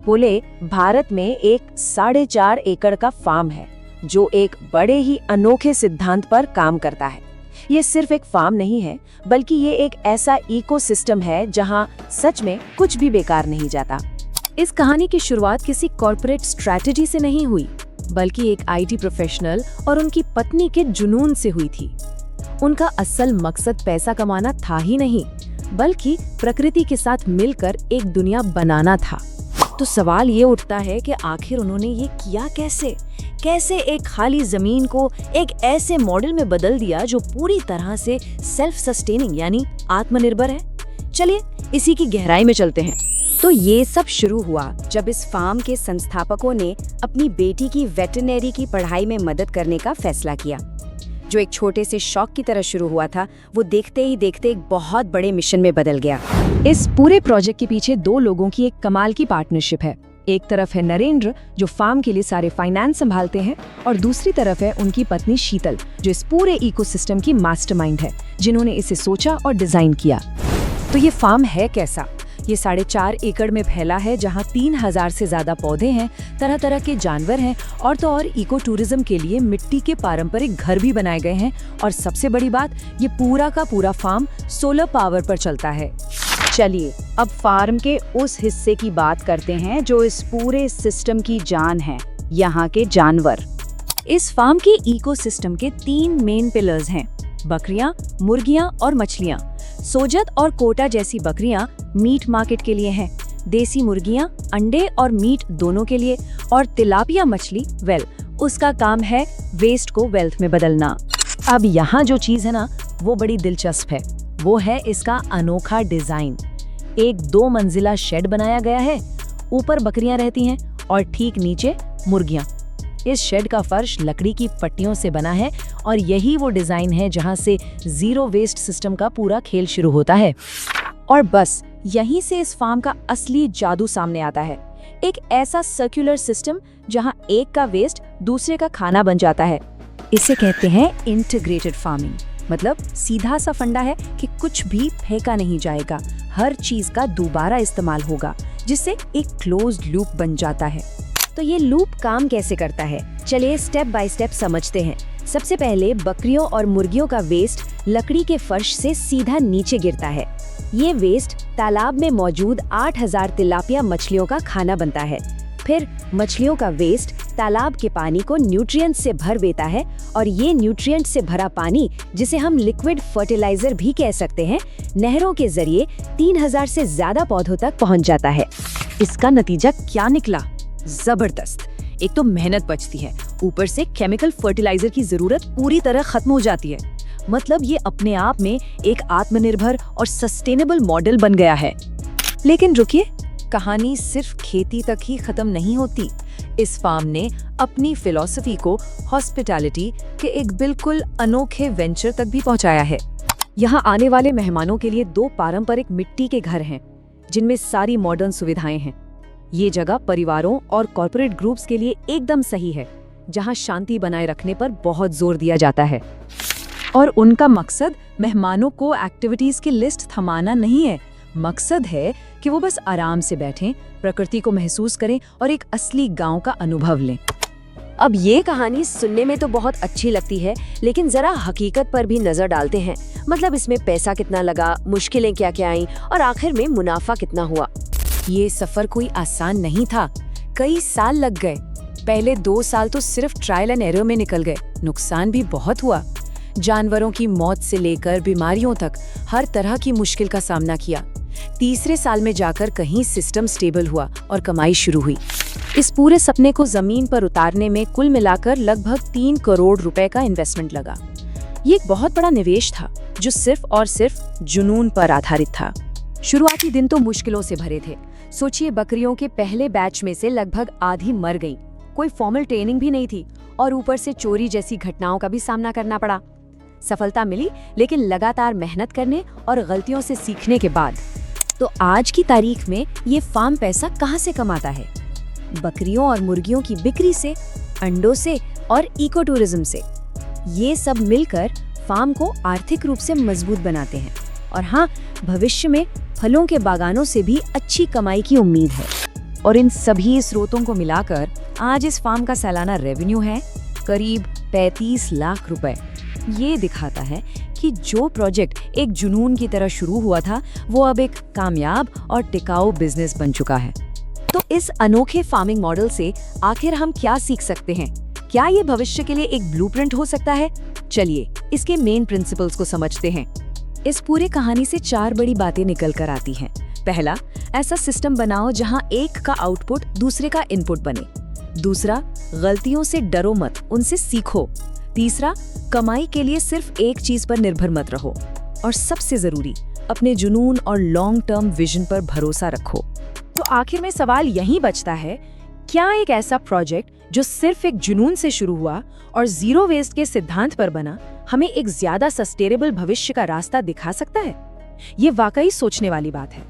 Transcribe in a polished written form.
बोले भारत में एक 4.5 एकड़ का फार्म है जो एक बड़े ही अनोखे सिद्धांत पर काम करता है। ये सिर्फ एक फार्म नहीं है, बल्कि ये एक ऐसा इकोसिस्टम है जहां सच में कुछ भी बेकार नहीं जाता। इस कहानी की शुरुआत किसी कॉर्पोरेट स्ट्रैटेजी से नहीं हुई, बल्कि एक आईटी प्रोफेशनल और उनकी पत्नी के जुनून से हुई थी। उनका असल मकसद पैसा कमाना था ही नहीं, बल्कि प्रकृति के साथ मिलकर एक दुनिया बनाना था। तो सवाल ये उठता है कि आखिर उन्होंने ये किया कैसे एक खाली जमीन को एक ऐसे मॉडल में बदल दिया जो पूरी तरह से सेल्फ सस्टेनिंग यानी आत्मनिर्भर है। चलिए इसी की गहराई में चलते हैं। तो ये सब शुरू हुआ जब इस फार्म के संस्थापकों ने अपनी बेटी की वेटरनरी की पढ़ाई में मदद करने का फैसला किया। जो एक छोटे से शौक की तरह शुरू हुआ था, वो देखते ही देखते एक बहुत बड़े मिशन में बदल गया। इस पूरे प्रोजेक्ट के पीछे दो लोगों की एक कमाल की पार्टनरशिप है। एक तरफ है नरेंद्र, जो फार्म के लिए सारे फाइनेंस संभालते हैं, और दूसरी तरफ है उनकी पत्नी शीतल, जो इस पूरे इकोसिस्टम की मास्टरमाइंड है, जिन्होंने इसे सोचा और डिजाइन किया। तो ये फार्म है कैसा? ये 4.5 एकड़ में फैला है, जहाँ 3000 से ज्यादा पौधे हैं, तरह तरह के जानवर हैं, और तो और इको टूरिज्म के लिए मिट्टी के पारंपरिक घर भी बनाए गए हैं। और सबसे बड़ी बात, ये पूरा का पूरा फार्म सोलर पावर पर चलता है। चलिए अब फार्म के उस हिस्से की बात करते हैं जो इस पूरे सिस्टम की जान है, यहाँ के जानवर। इस फार्म के इकोसिस्टम के 3 मेन पिलर्स हैं: बकरियां, मुर्गियां और मछलियां। सोजत और कोटा जैसी बकरियां मीट मार्केट के लिए हैं, देसी मुर्गियां अंडे और मीट दोनों के लिए, और तिलापिया मछली उसका काम है वेस्ट को वेल्थ में बदलना। अब यहाँ जो चीज है ना, वो बड़ी दिलचस्प है। वो है इसका अनोखा डिजाइन। एक 2 मंजिला शेड बनाया गया है, ऊपर बकरियां रहती हैं और ठीक नीचे मुर्गियां। इस शेड का फर्श लकड़ी की पट्टियों से बना है, और यही वो डिजाइन है जहां से जीरो वेस्ट सिस्टम का पूरा खेल शुरू होता है। और बस यहीं से इस फार्म का असली जादू सामने आता है। एक ऐसा सर्कुलर सिस्टम जहां एक का वेस्ट दूसरे का खाना बन जाता है। इसे कहते हैं इंटीग्रेटेड फार्मिंग। मतलब सीधा सा फंडा है कि कुछ भी फेंका नहीं जाएगा, हर चीज का दोबारा इस्तेमाल होगा, जिससे एक क्लोज्ड लूप बन जाता है। तो ये लूप काम कैसे करता है? चलिए स्टेप बाय स्टेप समझते हैं। सबसे पहले बकरियों और मुर्गियों का वेस्ट लकड़ी के फर्श से सीधा नीचे गिरता है। ये वेस्ट तालाब में मौजूद 8000 तिलापिया मछलियों का खाना बनता है। फिर मछलियों का वेस्ट तालाब के पानी को न्यूट्रिएंट से भर देता है, और ये न्यूट्रिएंट से भरा पानी, जिसे हम लिक्विड फर्टिलाइजर भी कह सकते हैं, नहरों के जरिए 3000 से ज्यादा पौधों तक पहुंच जाता है। इसका नतीजा क्या निकला? जबरदस्त। एक तो मेहनत बचती है, ऊपर से केमिकल फर्टिलाइजर की जरूरत पूरी तरह खत्म हो जाती है। मतलब ये अपने आप में एक आत्मनिर्भर और सस्टेनेबल मॉडल बन गया है। लेकिन रुकिए, कहानी सिर्फ खेती तक ही खत्म नहीं होती। इस फार्म ने अपनी फिलॉसफी को हॉस्पिटैलिटी के एक बिल्कुल अनोखे वेंचर तक भी पहुंचाया है। यहाँ आने वाले मेहमानों के लिए 2 पारंपरिक मिट्टी के घर हैं, जिनमें सारी मॉडर्न सुविधाएं हैं। ये जगह परिवारों और कॉर्पोरेट ग्रुप्स के लिए एकदम सही है, जहां शांति बनाए रखने पर बहुत जोर दिया जाता है। और उनका मकसद मेहमानों को एक्टिविटीज की लिस्ट थमाना नहीं है। मकसद है कि वो बस आराम से बैठें, प्रकृति को महसूस करें और एक असली गांव का अनुभव लें। अब ये कहानी सुनने में तो बहुत अच्छी लगती है, लेकिन जरा हकीकत पर भी नजर डालते हैं। मतलब इसमें पैसा कितना लगा, मुश्किलें क्या क्या आईं, और आखिर में मुनाफा कितना हुआ। ये सफर कोई आसान नहीं था। कई साल लग गए। पहले 2 साल तो सिर्फ ट्रायल एंड एरर में निकल गए। नुकसान भी बहुत हुआ। जानवरों की मौत से लेकर बीमारियों तक हर तरह की मुश्किल का सामना किया। तीसरे साल में जाकर कहीं सिस्टम स्टेबल हुआ और कमाई शुरू हुई। इस पूरे सपने को जमीन पर उतारने में कुल मिलाकर लगभग 3 करोड़ रुपए का इन्वेस्टमेंट लगा। ये एक बहुत बड़ा निवेश था, जो सिर्फ और सिर्फ जुनून पर आधारित था। शुरुआती दिन तो मुश्किलों से भरे थे। सोचिए, बकरियों के पहले बैच में से लगभग आधी मर गईं। कोई फॉर्मल ट्रेनिंग भी नहीं थी, और ऊपर से चोरी जैसी घटनाओं का भी सामना करना पड़ा। सफलता मिली, लेकिन लगातार मेहनत करने और गलतियों से सीखने के बाद। तो आज की तारीख में ये फार्म पैसा कहाँ से कमाता है? बकरियों और मुर्गियों की बिक्री से, अंडों से और इको टूरिज्म से। ये सब मिलकर फार्म को आर्थिक रूप से मजबूत बनाते हैं। और हाँ, भविष्य में फलों के बागानों से भी अच्छी कमाई की उम्मीद है। और इन सभी स्रोतों को मिलाकर आज इस फार्म का सालाना रेवेन्यू है करीब 35 लाख रुपए। ये दिखाता है कि जो प्रोजेक्ट एक जुनून की तरह शुरू हुआ था वो अब एक कामयाब और टिकाऊ बिजनेस बन चुका है। तो इस अनोखे फार्मिंग मॉडल से आखिर हम क्या सीख सकते हैं? क्या ये भविष्य के लिए एक ब्लूप्रिंट हो सकता है? चलिए इसके मेन प्रिंसिपल्स को समझते हैं। इस पूरे कहानी से 4 बड़ी बातें निकल कर आती हैं। पहला, ऐसा सिस्टम बनाओ जहां एक का आउटपुट दूसरे का इनपुट बने। दूसरा, गलतियों से डरो मत, उनसे सीखो। तीसरा, कमाई के लिए सिर्फ एक चीज पर निर्भर मत रहो। और सबसे जरूरी, अपने जुनून और लॉन्ग टर्म विजन पर भरोसा रखो। तो आखिर में सवाल यही बचता है, क्या एक ऐसा प्रोजेक्ट जो सिर्फ एक जुनून से शुरू हुआ और जीरो वेस्ट के सिद्धांत पर बना हमें एक ज्यादा सस्टेनेबल भविष्य का रास्ता दिखा सकता है? ये वाकई सोचने वाली बात है।